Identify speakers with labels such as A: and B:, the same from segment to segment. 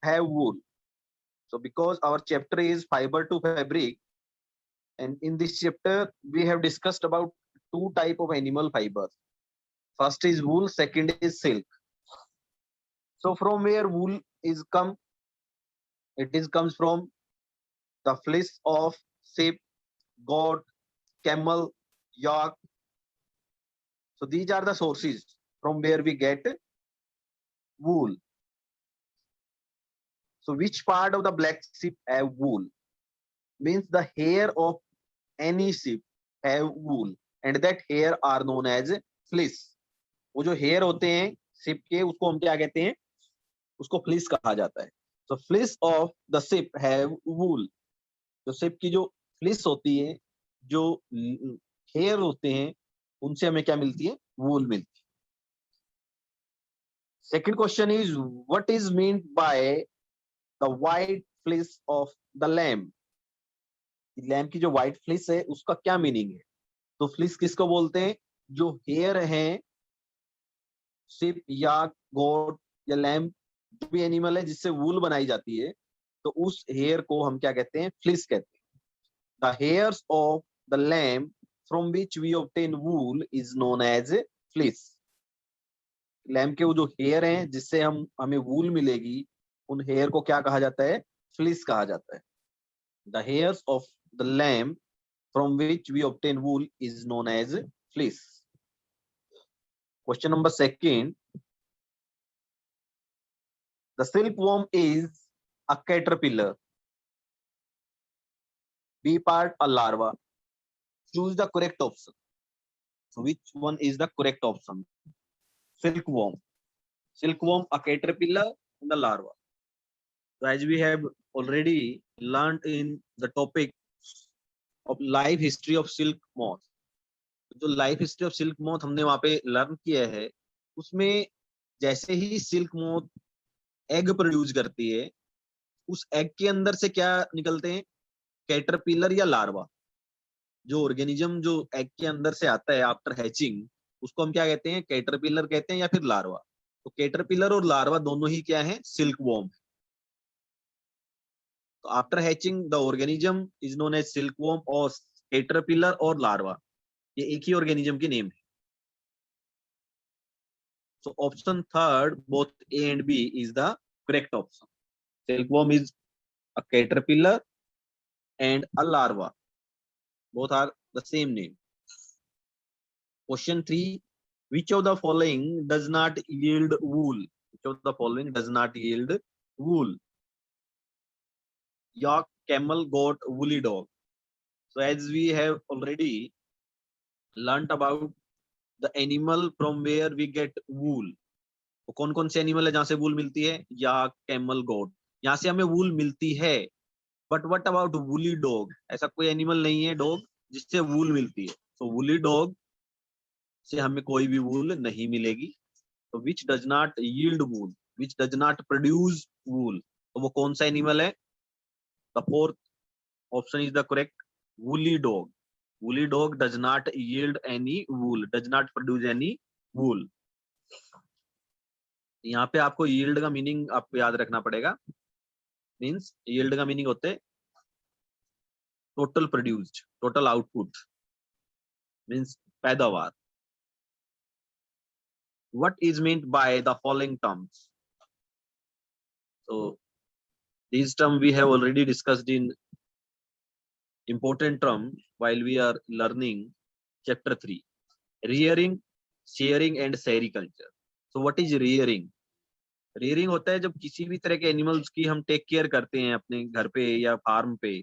A: have wool. So because our chapter is fiber to fabric, and in this chapter we have discussed about two type of animal fibers. First is wool, second is silk. So from where wool is come, it is comes from the fleece of sheep, goat, camel, yak. So these are the sources from where we get wool. So which part of the black sheep have wool? Means the hair of any sheep have wool, and that hair are known as fleece. वो जो hair होते हैं ship के, उसको हम क्या कहते हैं? उसको फ्लीस कहा जाता है. So fleece of the sheep have wool. जो शिप की जो फ्लीस होती है, जो हेयर होते हैं, उनसे हमें क्या मिलती है? वूल मिलती है. Second question is what is mean by the white fleece of the lamb? Lamb की जो व्हाइट फ्लीस है, उसका क्या मीनिंग है? तो फ्लीस किसको बोलते हैं? जो हेयर है शिप या गोट या लैम्ब, जो भी एनिमल है जिससे वूल बनाई जाती है, तो उस हेयर को हम क्या कहते हैं? फ्लीस कहते हैं. The hairs of the lamb from which we obtain wool is known as fleece. Lamb के वो जो हेयर हैं जिससे हमें वूल मिलेगी, उन हेयर को क्या कहा जाता है? फ्लीस कहा जाता है. The hairs of the lamb from which we obtain wool is known as fleece. Question number second, the silkworm is a caterpillar. B part a larva. Choose the correct option. So which one is the correct option? Silkworm. Silkworm, a caterpillar, and the larva. So as we have already learned in the topic of life history of silk moth, जो life history of silk moth हमने वहां पे learn किया है, उसमें जैसे ही silk moth egg produce करती है, उस एग के अंदर से क्या निकलते हैं? कैटरपिलर या लार्वा. जो ऑर्गेनिज्म जो एग के अंदर से आता है आफ्टर हैचिंग, उसको हम क्या कहते हैं? कैटरपिलर कहते हैं या फिर लार्वा. तो कैटरपिलर और लार्वा दोनों ही क्या है? Silk worm. तो after hatching the organism is known as silk worm और कैटरपिलर और लार्वा, ये एक ही ऑर्गेनिज्म की नेम है. So option third both A and B is the correct option. Silk worm is a caterpillar and a larva. Both are the same name. Question 3. Which of the following does not yield wool? Which of the following does not yield wool? Yak, camel, goat, woolly dog. So as we have already learnt about the animal from where we get wool. तो कौन कौन से animal है जहां से वूल मिलती है? याक, camel, गोट, यहाँ से हमें वूल मिलती है. But what about woolly dog? ऐसा कोई एनिमल नहीं है डॉग जिससे वूल मिलती है. तो वूली डॉग से हमें कोई भी वूल नहीं मिलेगी. तो which does not yield wool, which does not produce wool, तो वो कौन सा एनिमल है? The fourth option is the correct, woolly dog. Woolly dog does not yield any wool, does not produce any wool. यहाँ पे आपको yield का meaning आपको याद रखना पड़ेगा. मीन्स यील्ड का मीनिंग होते total produced, total output, means पैदावार. What is meant by the following terms? So these terms we have already discussed in important term while we are learning chapter 3, rearing, shearing and sericulture. So what is rearing? Rearing होता है जब किसी भी तरह के animals की हम take care करते हैं अपने घर पे या फार्म पे.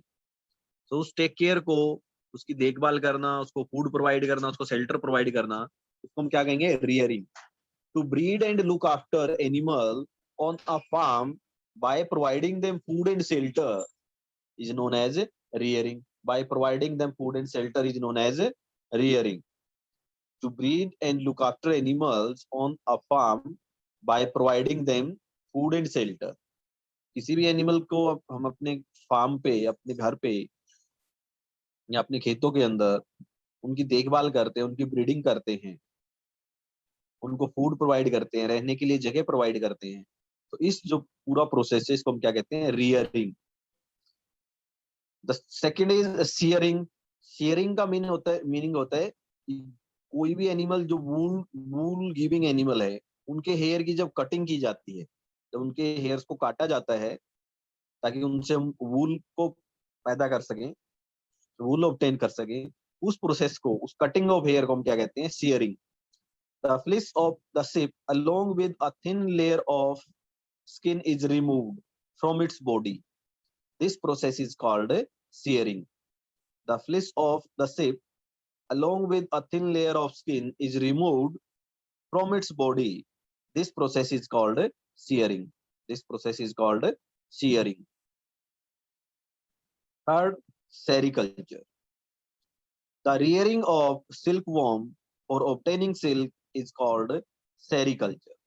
A: तो उस टेक केयर को, उसकी देखभाल करना, उसको फूड प्रोवाइड करना, उसको शेल्टर प्रोवाइड करना, उसको हम क्या कहेंगे? Rearing. To breed and look after animal on a farm by providing them food and shelter is known as rearing. By providing them food and shelter is known as rearing. To breed and look after animals on a farm by providing them food and shelter. किसी भी animal को हम अपने farm पे, अपने घर पे या अपने खेतों के अंदर उनकी देखभाल करते हैं, उनकी ब्रीडिंग करते हैं, उनको फूड प्रोवाइड करते हैं, रहने के लिए जगह प्रोवाइड करते हैं, तो इस जो पूरा प्रोसेस है इसको हम क्या कहते हैं, rearing. The second is shearing. Shearing का मीनिंग होता है कि कोई भी एनिमल जो वूल वूल गिविंग एनिमल है, उनके हेयर की जब कटिंग की जाती है, जब उनके हेयर्स को काटा जाता है ताकि उनसे हम वूल को पैदा कर सकें, वूल ऑब्टेन कर सकें, उस प्रोसेस को, उस कटिंग ऑफ हेयर को हम क्या कहते हैं, shearing. The fleece of the ship along with a thin layer of skin is removed from its body. This process is called shearing. The fleece of the sheep, along with a thin layer of skin, is removed from its body. This process is called shearing. This process is called shearing. Third, sericulture. The rearing of silkworm for obtaining silk is called sericulture.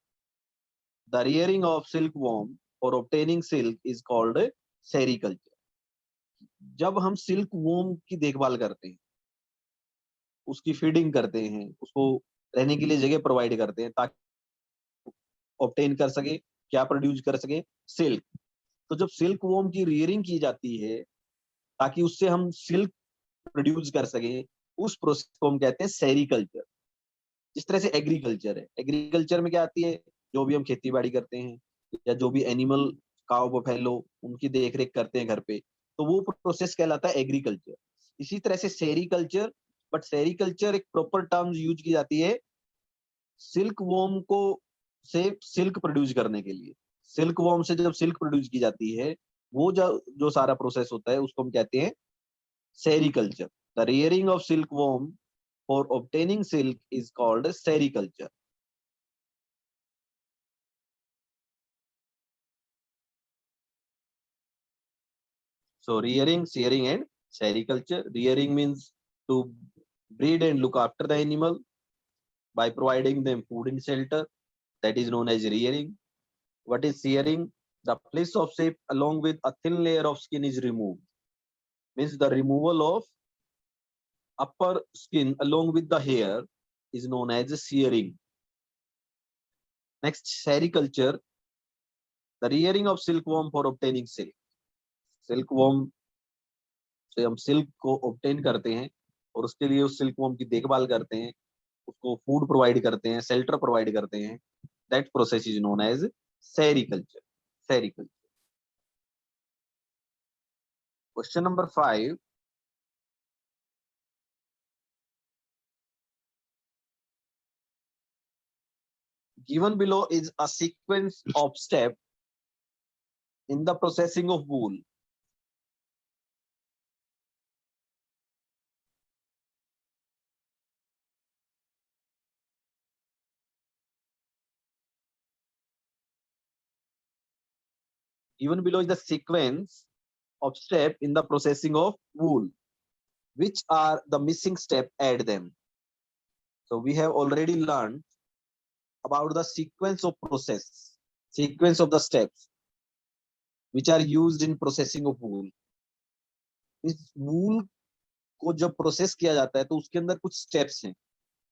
A: The rearing of silkworm for obtaining silk is called sericulture. जब हम silk वोम की देखभाल करते हैं, उसकी feeding करते हैं, उसको रहने के लिए जगह प्रोवाइड करते हैं ताकि ऑब्टेन कर सके, क्या प्रोड्यूस कर सके, सिल्क। तो जब सिल्क वोम की रियरिंग की जाती है ताकि उससे हम सिल्क प्रोड्यूस कर सके, उस प्रोसेस को हम कहते हैं सेरिकल्चर। जिस तरह से एग्रीकल्चर है, एग्रीकल्चर में क्या आती है, जो भी हम खेती बाड़ी करते हैं या जो भी एनिमल, काव बफेलो, उनकी देख रेख करते हैं घर पे, तो वो प्रोसेस कहलाता है एग्रीकल्चर। इसी तरह से सेरिकल्चर, बट सेरिकल्चर एक प्रॉपर टर्म यूज की जाती है सिल्क वॉर्म को से सिल्क प्रोड्यूस करने के लिए। सिल्क वॉर्म से जब सिल्क प्रोड्यूस की जाती है, वो जो जो सारा प्रोसेस होता है उसको हम कहते हैं sericulture. The rearing of silk worm for obtaining silk is called sericulture. So rearing, shearing and sericulture. Rearing means to breed and look after the animal by providing them food and shelter. That is known as rearing. What is shearing? The fleece of sheep along with a thin layer of skin is removed. Means the removal of upper skin along with the hair is known as shearing. Next, sericulture. The rearing of silkworm for obtaining silk. Silkworm से हम silk को obtain करते हैं और उसके लिए उस silkworm की देखभाल करते हैं, उसको फूड प्रोवाइड करते हैं, शेल्टर प्रोवाइड करते हैं। That process is known as sericulture. Sericulture. Question number 5, given below is a sequence of steps in the processing of wool. Given below is the sequence of steps in the processing of wool. Which are the missing steps? Add them. So we have already learned about the sequence of process, sequence of the steps which are used in processing of wool. इस wool को जब process किया जाता है तो उसके अंदर कुछ स्टेप्स हैं,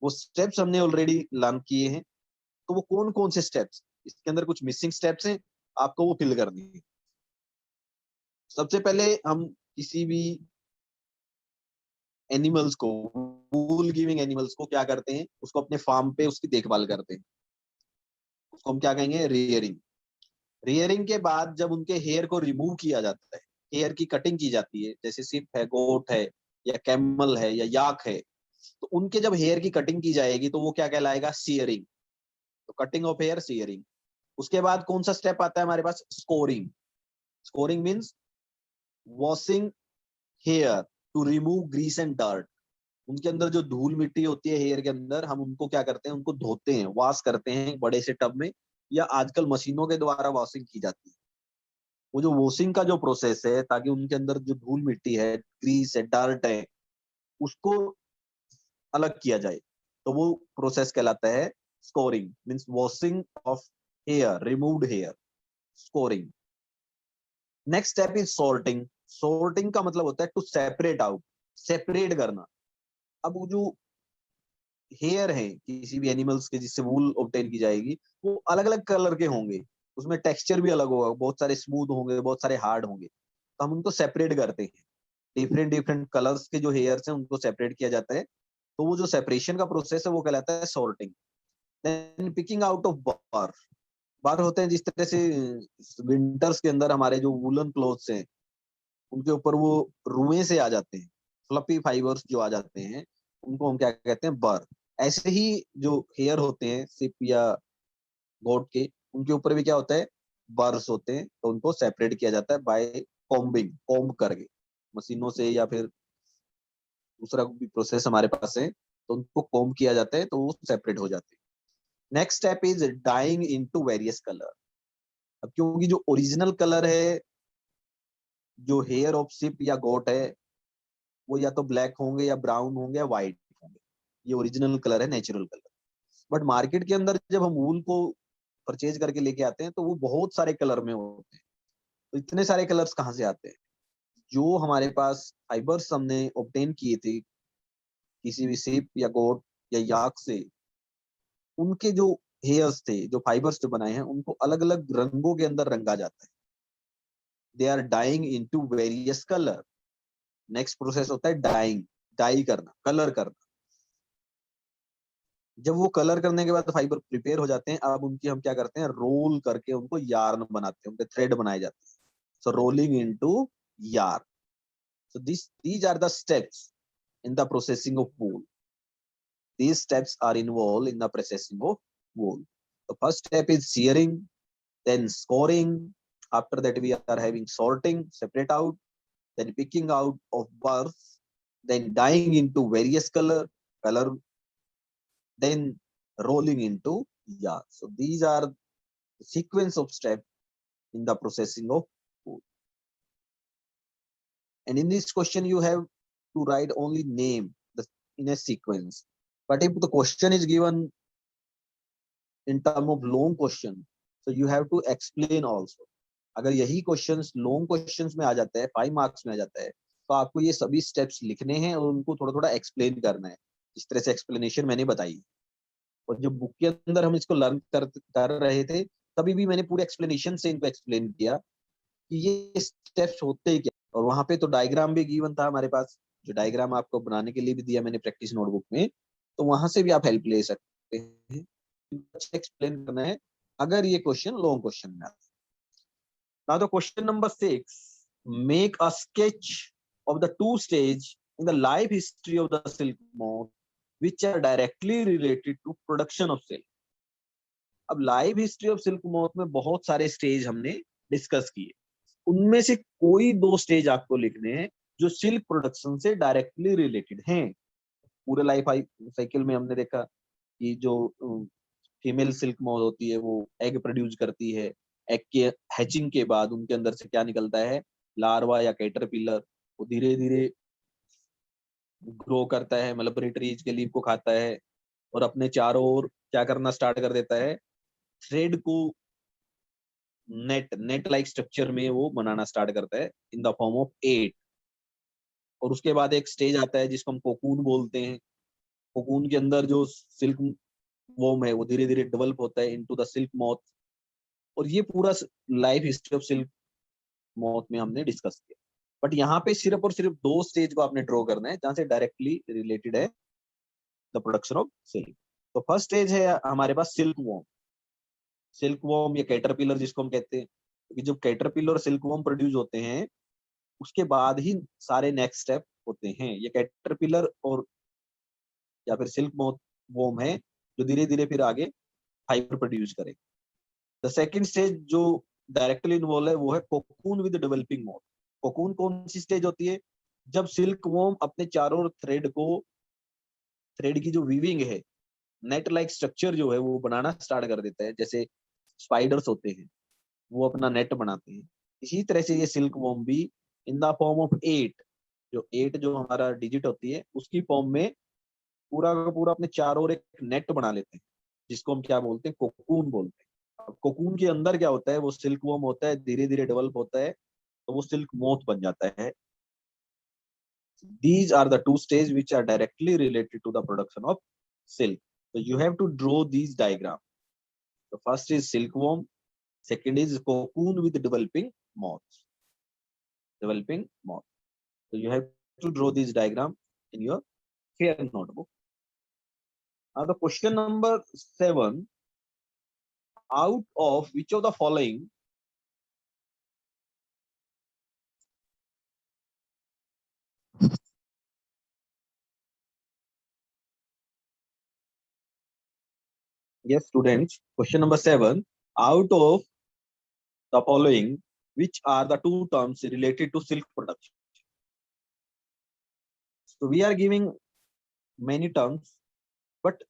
A: वो स्टेप्स हमने ऑलरेडी लर्न किए हैं। तो वो कौन कौन से स्टेप्स, इसके अंदर कुछ मिसिंग स्टेप्स हैं, आपको वो फिल करनी है। सबसे पहले हम किसी भी एनिमल्स को, वूल गिविंग एनिमल्स को क्या करते हैं, उसको अपने फार्म पे उसकी देखभाल करते हैं, उसको हम क्या कहेंगे, रियरिंग। रियरिंग के बाद जब उनके हेयर को रिमूव किया जाता है, हेयर की कटिंग की जाती है, जैसे सिप है, गोट है, या कैमल है, या याक है, तो उनके जब हेयर की कटिंग की जाएगी तो वो क्या कहलाएगा, सियरिंग। तो कटिंग ऑफ हेयर, सियरिंग। उसके बाद कौन सा स्टेप आता है हमारे पास, scoring. Scoring means washing hair to remove grease and dirt. उनके अंदर जो धूल मिट्टी होती है हेयर के अंदर, हम उनको क्या करते हैं, उनको धोते हैं, वॉश करते हैं बड़े से टब में, या आजकल मशीनों के द्वारा वॉशिंग की जाती है। वो जो वॉशिंग का जो प्रोसेस है, ताकि उनके अंदर जो धूल मिट्टी है, ग्रीस है, डर्ट है, उसको अलग किया जाए, तो वो प्रोसेस कहलाता है scouring. Means washing of hair, removed hair, scouring. Next step is sorting. Sorting का मतलब होता है टू सेपरेट आउट, सेपरेट करना। अब वो जो हेयर है किसी भी एनिमल्स के जिससे वूल ऑब्टेन की जाएगी, वो अलग अलग कलर के होंगे, उसमें टेक्सचर भी अलग होगा, बहुत सारे स्मूथ होंगे, बहुत सारे हार्ड होंगे, तो हम उनको सेपरेट करते हैं। डिफरेंट डिफरेंट कलर्स के जो हेयर्स हैं उनको सेपरेट किया जाता है, तो वो जो सेपरेशन का प्रोसेस है वो कहलाता है sorting. Then picking out of burr. Burr होते हैं जिस तरह से विंटर्स के अंदर हमारे जो वुलन क्लोथ्स हैं उनके ऊपर वो रुएं से आ जाते हैं, फ्लफी फाइबर्स जो आ जाते हैं, उनको हम क्या कहते हैं, बर। ऐसे ही जो हेयर होते हैं सिप या गोट के, उनके ऊपर भी क्या होता है, बर्स होते हैं, तो उनको सेपरेट किया जाता है बाय कॉम्बिंग, कॉम्ब करके मशीनों से, या फिर दूसरा भी प्रोसेस हमारे पास है, तो उनको कॉम्ब किया जाता है तो वो सेपरेट हो जाते हैं। Next step is dyeing into various colour. अब क्योंकि जो ओरिजिनल कलर है जो हेयर ऑफ शिप या गोट है, वो या तो ब्लैक होंगे या ब्राउन होंगे या व्हाइट होंगे, ये ओरिजिनल कलर है, नेचुरल कलर। बट मार्केट के अंदर जब हम वूल को परचेज करके लेके आते हैं तो वो बहुत सारे कलर में होते हैं। तो इतने सारे कलर्स कहाँ से आते हैं? जो हमारे पास फाइबर्स हमने ऑब्टेन किए थे किसी भी शिप या गोट या याक से, उनके जो हेयर्स थे, जो फाइबर्स जो बनाए हैं, उनको अलग अलग रंगों के अंदर रंगा जाता है। They are dyeing into various colour. Next process होता है डाइंग, डाई करना, कलर करना। जब वो कलर करने के बाद फाइबर प्रिपेयर हो जाते हैं, अब उनकी हम क्या करते हैं, रोल करके उनको यार्न बनाते हैं, उनके थ्रेड बनाए जाते हैं। So rolling into yarn. So these are the steps in the processing of wool. These steps are involved in the processing of wool. The first step is shearing, then scoring. After that, we are having sorting, separate out, then picking out of burrs, then dyeing into various color, then rolling into yarn. So these are the sequence of steps in the processing of wool. And in this question, you have to write only name in a sequence. But if the question is given in term of long question, so you have to explain also. अगर यही questions long questions में आ जाता है, 5 marks में आ जाता है, तो आपको ये सभी स्टेप्स लिखने हैं और उनको थोड़ा थोड़ा एक्सप्लेन करना है, इस तरह से एक्सप्लेनेशन मैंने बताई। और जो बुक के अंदर हम इसको लर्न कर रहे थे, तभी भी मैंने पूरे एक्सप्लेनेशन से इनको एक्सप्लेन किया कि ये स्टेप्स होते ही क्या। और वहां पे तो डायग्राम भी गिवन था हमारे पास, जो डायग्राम आपको बनाने के लिए भी दिया मैंने प्रैक्टिस नोटबुक में, तो वहां से भी आप हेल्प ले सकते हैं। एक्सप्लेन करना है अगर ये क्वेश्चन लॉन्ग क्वेश्चन में आता है। Now the question number 6, make a sketch of the two stage in the life history of the silk moth which are directly related to production of silk. अब live history of silk moth में बहुत सारे stage हमने discuss किए, उनमें से कोई 2 stage आपको लिखने हैं जो सिल्क प्रोडक्शन से डायरेक्टली रिलेटेड हैं। पूरे लाइफ साइकिल में हमने देखा कि जो फीमेल सिल्क मोथ होती है वो एग प्रोड्यूस करती है, एग के हैचिंग के बाद उनके अंदर से क्या निकलता है, लार्वा या कैटरपिलर। वो धीरे धीरे ग्रो करता है, मलबरी ट्रीज के लीफ को खाता है और अपने चारों ओर क्या करना स्टार्ट कर देता है, थ्रेड को नेट लाइक स्ट्रक्चर में वो बनाना स्टार्ट करता है इन द फॉर्म ऑफ 8। और उसके बाद एक स्टेज आता है जिसको हम कोकून बोलते हैं। कोकून के अंदर जो सिल्क वॉर्म है वो धीरे धीरे डेवलप होता है इनटू द सिल्क मॉथ। और ये पूरा life history of silk moth में हमने डिस्कस किया। बट यहाँ पे सिर्फ और सिर्फ 2 स्टेज को आपने ड्रॉ करना है जहां से डायरेक्टली रिलेटेड है द प्रोडक्शन ऑफ सिल्क। तो फर्स्ट स्टेज है हमारे पास सिल्क वॉर्म। सिल्क वॉर्म या कैटरपिलर जिसको हम कहते हैं, क्योंकि जब कैटरपिलर और सिल्क वॉर्म प्रोड्यूस होते हैं उसके बाद ही सारे नेक्स्ट स्टेप होते हैं। ये कैटरपिलर और या फिर सिल्क वॉर्म है जो धीरे धीरे फिर आगे फाइबर प्रोड्यूस करे। द सेकंड स्टेज जो डायरेक्टली इन्वॉल्व है वो है cocoon with developing mode. Cocoon कौन सी स्टेज होती है, जब सिल्क वॉर्म अपने चारों थ्रेड की जो वीविंग है, नेट लाइक स्ट्रक्चर जो है वो बनाना स्टार्ट कर देता है। जैसे स्पाइडर्स होते हैं वो अपना नेट बनाते हैं, इसी तरह से ये सिल्क वॉर्म भी इन द फॉर्म ऑफ 8, जो 8 जो हमारा डिजिट होती है उसकी फॉर्म में पूरा का पूरा अपने चारों ओर एक नेट बना लेते हैं, जिसको हम क्या बोलते हैं, कोकून बोलते हैं। अब कोकून के अंदर क्या होता है, वो सिल्क वॉर्म होता है, धीरे धीरे डेवलप होता है तो वो सिल्क मोथ बन जाता है। These are the 2 stages which are directly related to the production of silk. So you have to draw these diagrams. The first is silkworm, Second is cocoon with developing moths. Developing moth. So you have to draw this diagram in your fair notebook. Now the question number 7, out of which of the following yes students, question number 7, out of the following which are the two terms related to silk production? So we are giving many terms, but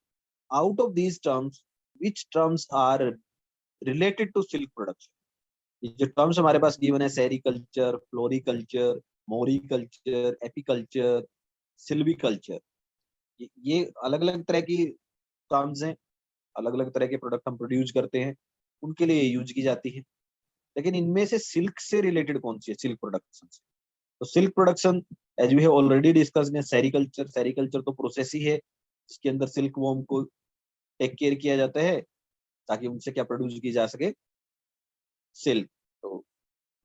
A: out of these terms which terms are related to silk production? ये जो terms हमारे पास given है, sericulture, floriculture, moriculture, apiculture, silviculture, ये अलग अलग तरह की terms हैं, अलग अलग तरह के प्रोडक्ट हम प्रोड्यूस करते हैं, उनके लिए यूज की जाती है। लेकिन इनमें से सिल्क से रिलेटेड कौन सी है? सिल्क प्रोडक्शन से। तो silk production as we have already discussed in sericulture, sericulture तो प्रोसेस ही है जिसके अंदर सिल्क वॉर्म को टेक केयर किया जाता है ताकि उनसे क्या प्रोड्यूस की जा सके? सिल्क। तो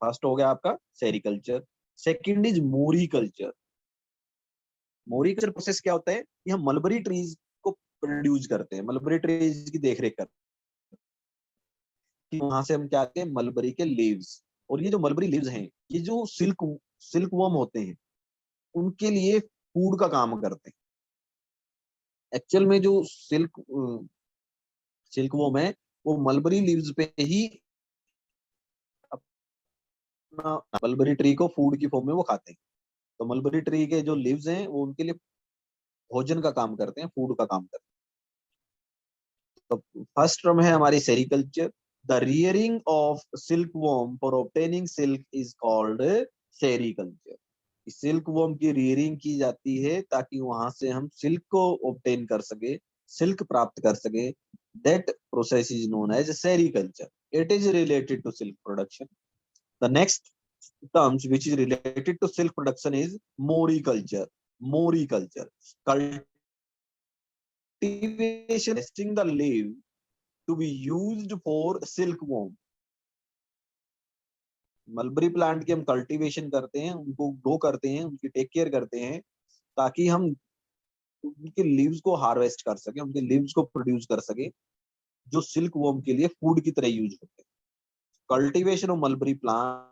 A: फर्स्ट हो गया आपका sericulture. Second is moriculture. Moriculture process क्या होता है? कि हम मलबरी ट्रीज को प्रोड्यूस करते हैं, मलबरी ट्रीज की देखरेख करते हैं, वहां से हम क्या आते हैं? मलबरी के लीव्स। और ये जो मलबरी लीव्स हैं, ये जो सिल्क सिल्क वर्म होते हैं उनके लिए फूड का काम करते हैं। एक्चुअल में जो सिल्क वर्म है वो मलबरी लीव्स पे ही अपना मलबरी ट्री को फूड की फॉर्म में वो खाते हैं। तो मलबरी ट्री के जो लीव्स हैं वो उनके लिए भोजन का काम करते हैं, फूड का काम करते हैं। तो फर्स्ट टर्म है हमारी sericulture. The rearing of silk worm for obtaining silk is called sericulture. Silk worm की रियरिंग की जाती है ताकि वहां से हम सिल्क को ऑब्टेन कर सके, सिल्क प्राप्त कर सके। That process is known as sericulture. It is related to silk production. The next terms which is related to silk production is moriculture. Moriculture, cultivation, testing the leaf to be used for silkworm. Mulberry plant की हम cultivation करते हैं, उनको grow करते हैं, उनकी take care करते हैं ताकि हम उनके लीव्स को हार्वेस्ट कर सके, उनके लीव्स को प्रोड्यूस कर सके जो सिल्क वॉर्म के लिए फूड की तरह यूज होते हैं। Cultivation of mulberry plant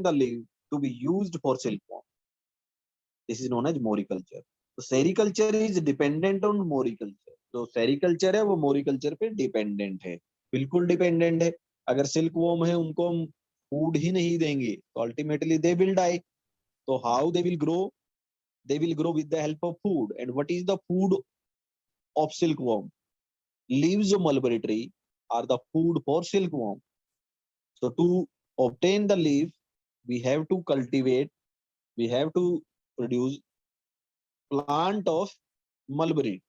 A: the leaf to be used for silkworm. This is known as moriculture. So sericulture is dependent on moriculture. तो सेरिकल्चर है वो मोरिकल्चर पे डिपेंडेंट है, बिल्कुल डिपेंडेंट है। अगर सिल्क वॉर्म है उनको हम फूड ही नहीं देंगे तो अल्टीमेटली दे विल डाई। तो how they will grow? They will grow with the help of food. And what is the food of silkworm? Leaves of mulberry tree are the food for silkworm. So to obtain the leaf, we have to cultivate, we have to produce plant of mulberry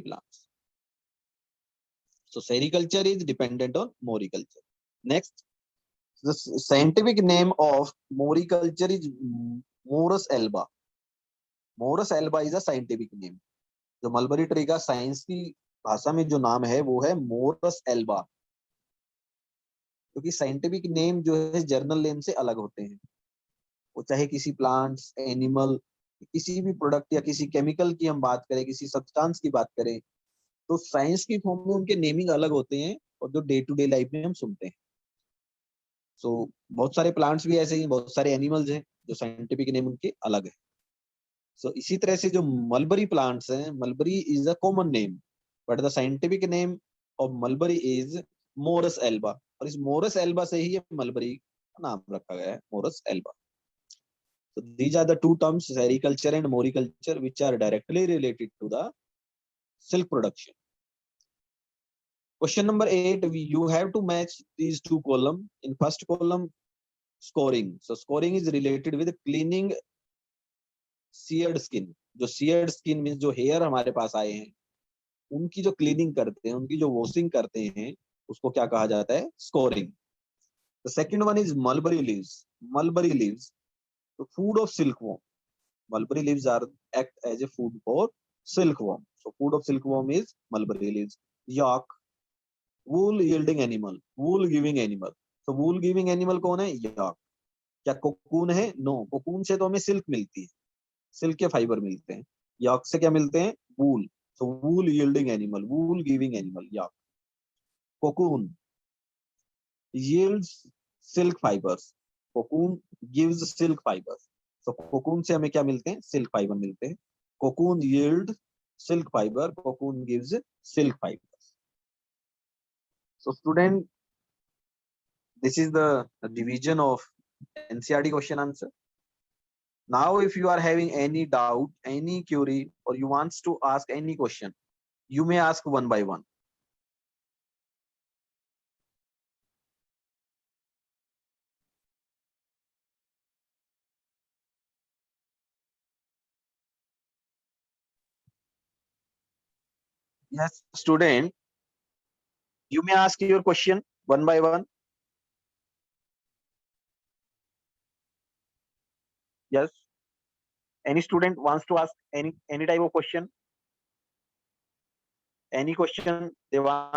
A: plants. So sericulture is dependent on moriculture. Next, the scientific name of moriculture is Morus alba. Morus alba is a scientific name. जो mulberry tree का science की भाषा में जो नाम है वो है मोरस एल्बा, क्योंकि साइंटिफिक नेम जो है जर्नल नेम से अलग होते हैं। वो चाहे किसी प्लांट्स, एनिमल, किसी भी प्रोडक्ट या किसी केमिकल की हम बात करें, किसी सब्सटेंस की बात करें, तो साइंस की फॉर्म में उनके नेमिंग अलग होते हैं और जो डे टू डे लाइफ में हम सुनते हैं। सो बहुत सारे प्लांट्स भी ऐसे ही, बहुत सारे एनिमल्स हैं जो साइंटिफिक नेम उनके अलग है। सो इसी तरह से जो मलबरी प्लांट्स हैं, mulberry is a common name but the scientific name of mulberry is Morris Elba. और इस मोरस एल्बा से ही ये मलबरी का नाम रखा गया है, Morris Elba. So these are the two terms, sericulture and moriculture, which are directly related to the silk production. Question number 8, you have to match these two columns. In first column, scoring. So scoring is related with cleaning seared skin. जो seared skin means जो hair हमारे पास आए हैं उनकी जो cleaning करते हैं, उनकी जो वॉशिंग करते हैं, उसको क्या कहा जाता है? Scoring. The second one is mulberry leaves. Mulberry leaves, the food of silkworm. Mulberry leaves are act as a food for silkworm. So food of silkworm is mulberry leaves. Yak. wool yielding animal, wool giving animal. So wool giving animal कौन है? yak. क्या cocoon है? No, cocoon से तो हमें silk मिलती है, silk के फाइबर मिलते हैं। याक से क्या मिलते हैं? Wool. So wool yielding animal, wool giving animal yak. Cocoon yields silk fibers, cocoon gives silk fibers। so cocoon से हमें क्या मिलते हैं? सिल्क फाइबर मिलते हैं। Cocoon yield silk fiber, cocoon gives silk fibers। so student, this is the division of NCERT question answer. Now if you are having any doubt, any query, or you wants to ask any question, you may ask one by one. Yes, student, you may ask your question one by one. Yes, any student wants to ask any type of question, any question they want.